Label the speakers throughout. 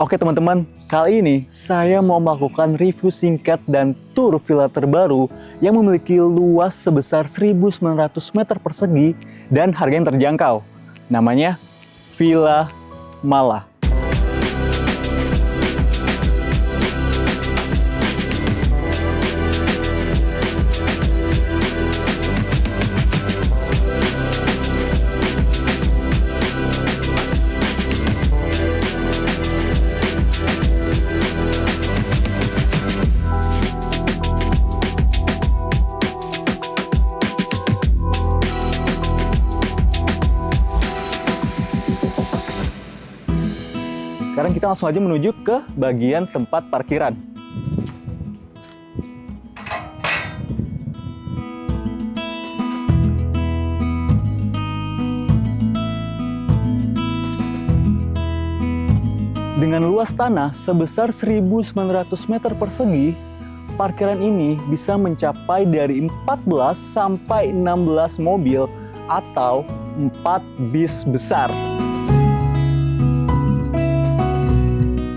Speaker 1: Oke teman-teman, kali ini saya mau melakukan review singkat dan tour villa terbaru yang memiliki luas sebesar 1.900 meter persegi dan harga yang terjangkau. Namanya Villa Mala. Sekarang kita langsung aja menuju ke bagian tempat parkiran. Dengan luas tanah sebesar 1.900 meter persegi, parkiran ini bisa mencapai dari 14 sampai 16 mobil atau 4 bis besar.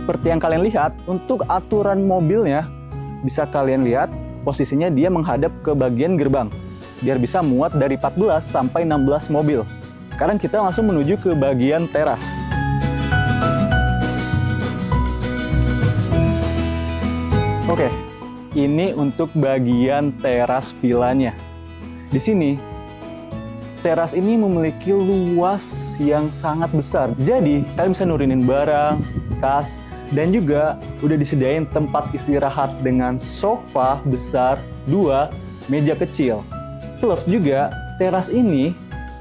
Speaker 1: Seperti yang kalian lihat, untuk aturan mobilnya, bisa kalian lihat posisinya dia menghadap ke bagian gerbang, biar bisa muat dari 14 sampai 16 mobil. Sekarang kita langsung menuju ke bagian teras. Oke, ini untuk bagian teras villanya. Di sini, teras ini memiliki luas yang sangat besar. Jadi, kalian bisa nurunin barang, tas, dan juga udah disediain tempat istirahat dengan sofa besar, 2 meja kecil. Plus juga teras ini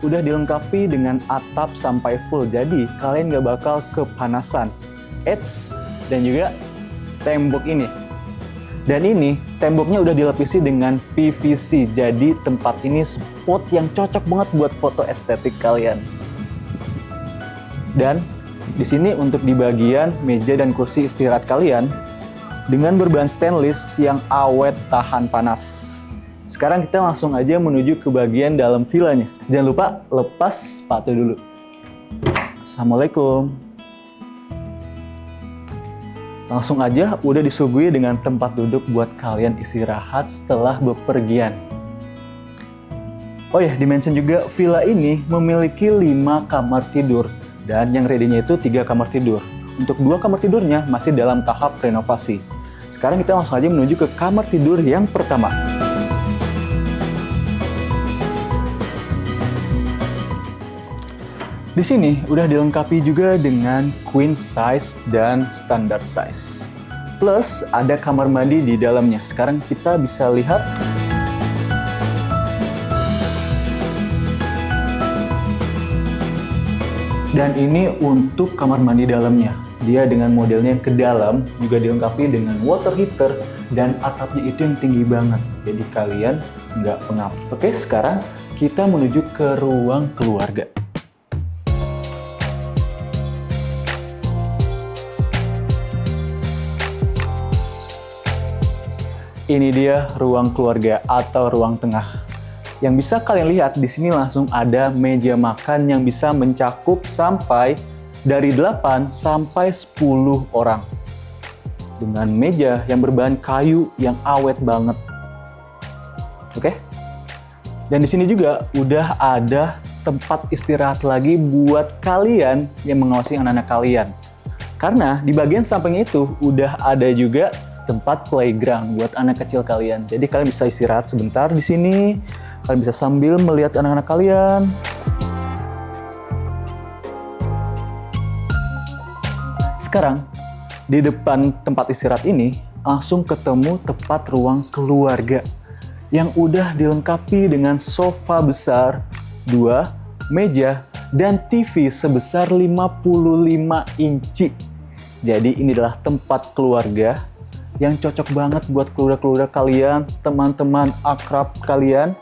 Speaker 1: udah dilengkapi dengan atap sampai full, jadi kalian nggak bakal kepanasan. Dan juga tembok ini. Dan ini temboknya udah dilapisi dengan PVC, jadi tempat ini spot yang cocok banget buat foto estetik kalian. Dan di sini untuk di bagian meja dan kursi istirahat kalian dengan berbahan stainless yang awet tahan panas. Sekarang kita langsung aja menuju ke bagian dalam villanya. Jangan lupa lepas sepatu dulu. Assalamualaikum. Langsung aja udah disuguhi dengan tempat duduk buat kalian istirahat setelah bepergian. Oh ya, di-mention juga villa ini memiliki 5 kamar tidur. Dan yang ready-nya itu 3 kamar tidur. Untuk 2 kamar tidurnya masih dalam tahap renovasi. Sekarang kita langsung aja menuju ke kamar tidur yang pertama. Di sini udah dilengkapi juga dengan queen size dan standard size. Plus ada kamar mandi di dalamnya. Sekarang kita bisa lihat. Dan ini untuk kamar mandi dalamnya. Dia dengan modelnya yang ke dalam juga dilengkapi dengan water heater dan atapnya itu yang tinggi banget. Jadi kalian nggak pengap. Oke, sekarang kita menuju ke ruang keluarga. Ini dia ruang keluarga atau ruang tengah. Yang bisa kalian lihat di sini langsung ada meja makan yang bisa mencakup sampai dari 8 sampai 10 orang. Dengan meja yang berbahan kayu yang awet banget. Oke? Dan di sini juga udah ada tempat istirahat lagi buat kalian yang mengawasi anak-anak kalian. Karena di bagian samping itu udah ada juga tempat playground buat anak kecil kalian. Jadi kalian bisa istirahat sebentar di sini. Kalian bisa sambil melihat anak-anak kalian. Sekarang, di depan tempat istirahat ini, langsung ketemu tempat ruang keluarga yang udah dilengkapi dengan sofa besar, 2 meja, dan TV sebesar 55 inci. Jadi ini adalah tempat keluarga yang cocok banget buat keluarga-keluarga kalian, teman-teman akrab kalian.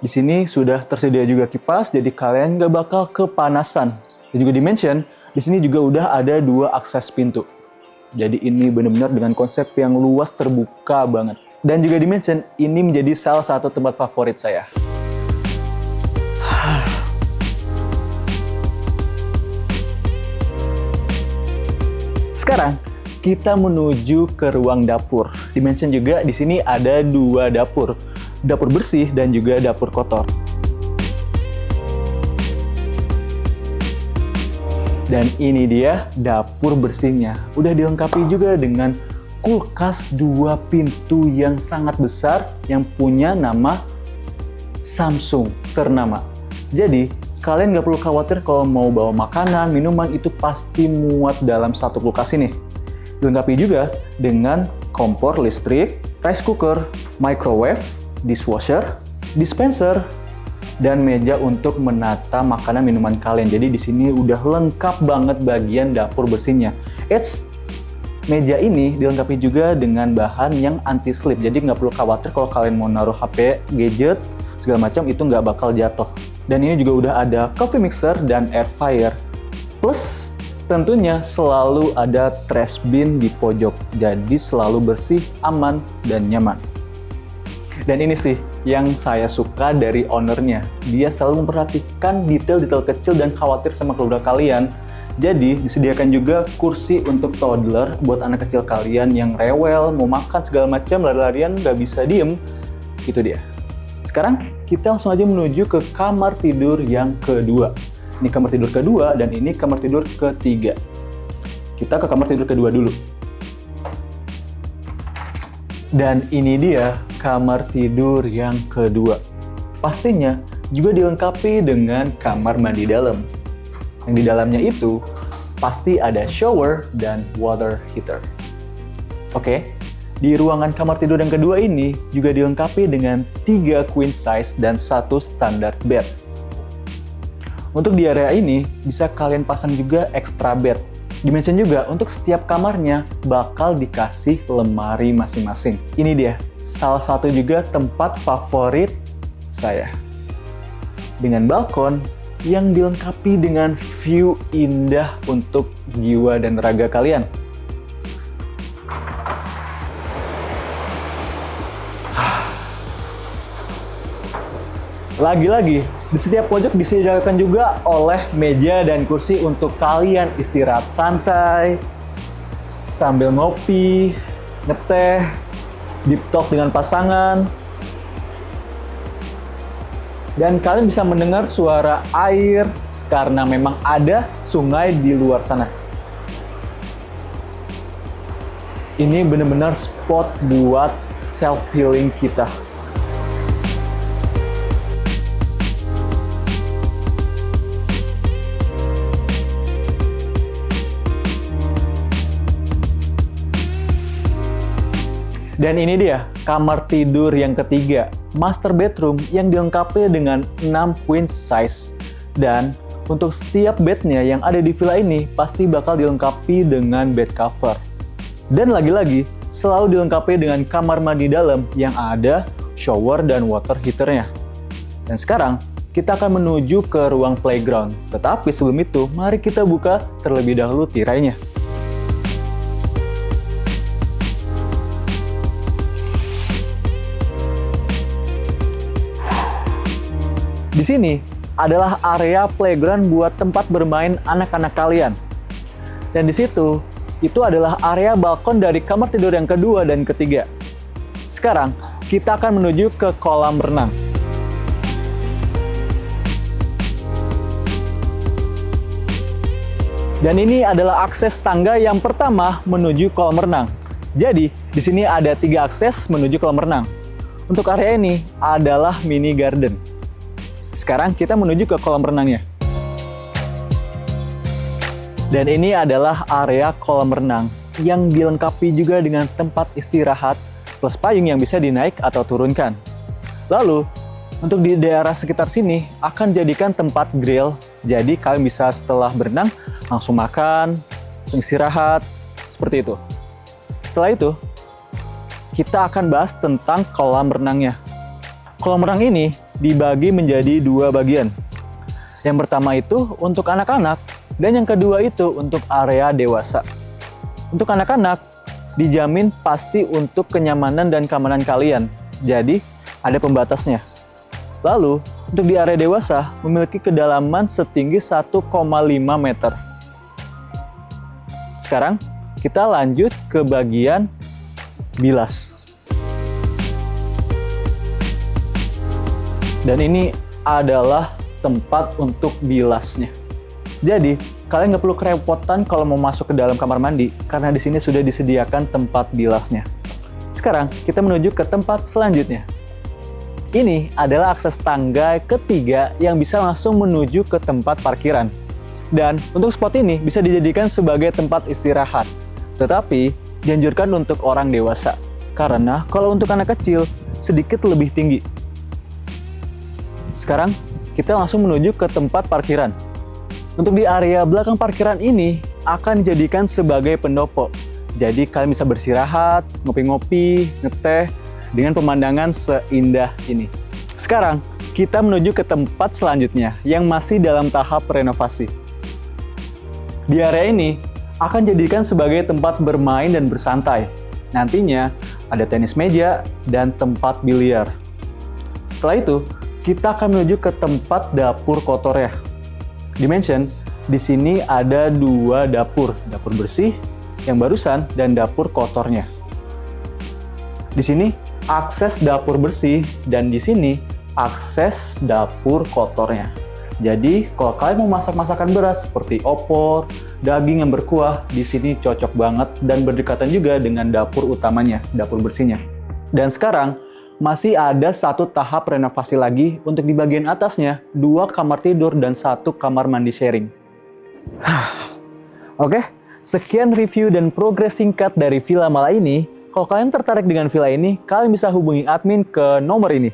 Speaker 1: Di sini sudah tersedia juga kipas, jadi kalian nggak bakal kepanasan. Dan juga di-mention, di sini juga udah ada 2 akses pintu. Jadi ini benar-benar dengan konsep yang luas terbuka banget. Dan juga di-mention, ini menjadi salah satu tempat favorit saya. Sekarang kita menuju ke ruang dapur. Dimention juga di sini ada 2 dapur. Dapur bersih dan juga dapur kotor. Dan ini dia dapur bersihnya. Udah dilengkapi juga dengan kulkas 2 pintu yang sangat besar yang punya nama Samsung ternama. Jadi, kalian nggak perlu khawatir kalau mau bawa makanan, minuman itu pasti muat dalam satu kulkas ini. Dilengkapi juga dengan kompor listrik, rice cooker, microwave, dishwasher, dispenser, dan meja untuk menata makanan minuman kalian. Jadi di sini udah lengkap banget bagian dapur bersihnya. Meja ini dilengkapi juga dengan bahan yang anti slip. Jadi nggak perlu khawatir kalau kalian mau naruh HP, gadget, segala macam itu nggak bakal jatuh. Dan ini juga udah ada coffee mixer dan air fryer. Plus tentunya selalu ada trash bin di pojok. Jadi selalu bersih, aman, dan nyaman. Dan ini sih yang saya suka dari ownernya. Dia selalu memperhatikan detail-detail kecil dan khawatir sama keluarga kalian. Jadi disediakan juga kursi untuk toddler buat anak kecil kalian yang rewel, mau makan segala macam, lari-larian nggak bisa diem. Itu dia. Sekarang kita langsung aja menuju ke kamar tidur yang kedua. Ini kamar tidur kedua dan ini kamar tidur ketiga. Kita ke kamar tidur kedua dulu. Dan ini dia kamar tidur yang kedua. Pastinya juga dilengkapi dengan kamar mandi dalam. Yang di dalamnya itu pasti ada shower dan water heater. Oke, di ruangan kamar tidur yang kedua ini juga dilengkapi dengan 3 queen size dan 1 standard bed. Untuk di area ini bisa kalian pasang juga extra bed. Dimension juga untuk setiap kamarnya bakal dikasih lemari masing-masing. Ini dia, salah satu juga tempat favorit saya. Dengan balkon yang dilengkapi dengan view indah untuk jiwa dan raga kalian. Lagi-lagi, di setiap pojok disediakan juga oleh meja dan kursi untuk kalian istirahat santai, sambil ngopi, ngeteh, deep talk dengan pasangan, dan kalian bisa mendengar suara air karena memang ada sungai di luar sana. Ini benar-benar spot buat self-healing kita. Dan ini dia, kamar tidur yang ketiga, master bedroom yang dilengkapi dengan 6 queen size. Dan untuk setiap bednya yang ada di villa ini pasti bakal dilengkapi dengan bed cover. Dan lagi-lagi, selalu dilengkapi dengan kamar mandi dalam yang ada shower dan water heaternya. Dan sekarang, kita akan menuju ke ruang playground. Tetapi sebelum itu, mari kita buka terlebih dahulu tirainya. Di sini adalah area playground buat tempat bermain anak-anak kalian. Dan di situ, itu adalah area balkon dari kamar tidur yang kedua dan ketiga. Sekarang, kita akan menuju ke kolam renang. Dan ini adalah akses tangga yang pertama menuju kolam renang. Jadi, di sini ada 3 akses menuju kolam renang. Untuk area ini adalah mini garden. Sekarang kita menuju ke kolam renangnya. Dan ini adalah area kolam renang yang dilengkapi juga dengan tempat istirahat plus payung yang bisa dinaik atau turunkan. Lalu, untuk di daerah sekitar sini akan jadikan tempat grill. Jadi kalian bisa setelah berenang langsung makan, langsung istirahat, seperti itu. Setelah itu, kita akan bahas tentang kolam renangnya. Kolam renang ini dibagi menjadi 2 bagian. Yang pertama itu untuk anak-anak, dan yang kedua itu untuk area dewasa. Untuk anak-anak, dijamin pasti untuk kenyamanan dan keamanan kalian. Jadi, ada pembatasnya. Lalu, untuk di area dewasa, memiliki kedalaman setinggi 1,5 meter. Sekarang, kita lanjut ke bagian bilas. Dan ini adalah tempat untuk bilasnya. Jadi, kalian nggak perlu kerepotan kalau mau masuk ke dalam kamar mandi, karena di sini sudah disediakan tempat bilasnya. Sekarang, kita menuju ke tempat selanjutnya. Ini adalah akses tangga ketiga yang bisa langsung menuju ke tempat parkiran. Dan untuk spot ini bisa dijadikan sebagai tempat istirahat. Tetapi, dianjurkan untuk orang dewasa. Karena kalau untuk anak kecil, sedikit lebih tinggi. Sekarang, kita langsung menuju ke tempat parkiran. Untuk di area belakang parkiran ini akan dijadikan sebagai pendopo. Jadi kalian bisa bersirahat, ngopi-ngopi, ngeteh, dengan pemandangan seindah ini. Sekarang, kita menuju ke tempat selanjutnya yang masih dalam tahap renovasi. Di area ini akan dijadikan sebagai tempat bermain dan bersantai. Nantinya ada tenis meja dan tempat biliar. Setelah itu, kita akan menuju ke tempat dapur kotornya. Dimension, di sini ada 2 dapur bersih yang barusan dan dapur kotornya. Di sini akses dapur bersih dan di sini akses dapur kotornya. Jadi, kalau kalian mau masak masakan berat seperti opor, daging yang berkuah, di sini cocok banget dan berdekatan juga dengan dapur utamanya, dapur bersihnya. Dan sekarang masih ada 1 tahap renovasi lagi untuk di bagian atasnya, 2 kamar tidur dan 1 kamar mandi sharing. Oke, sekian review dan progres singkat dari Villa Mala ini. Kalau kalian tertarik dengan villa ini, kalian bisa hubungi admin ke nomor ini.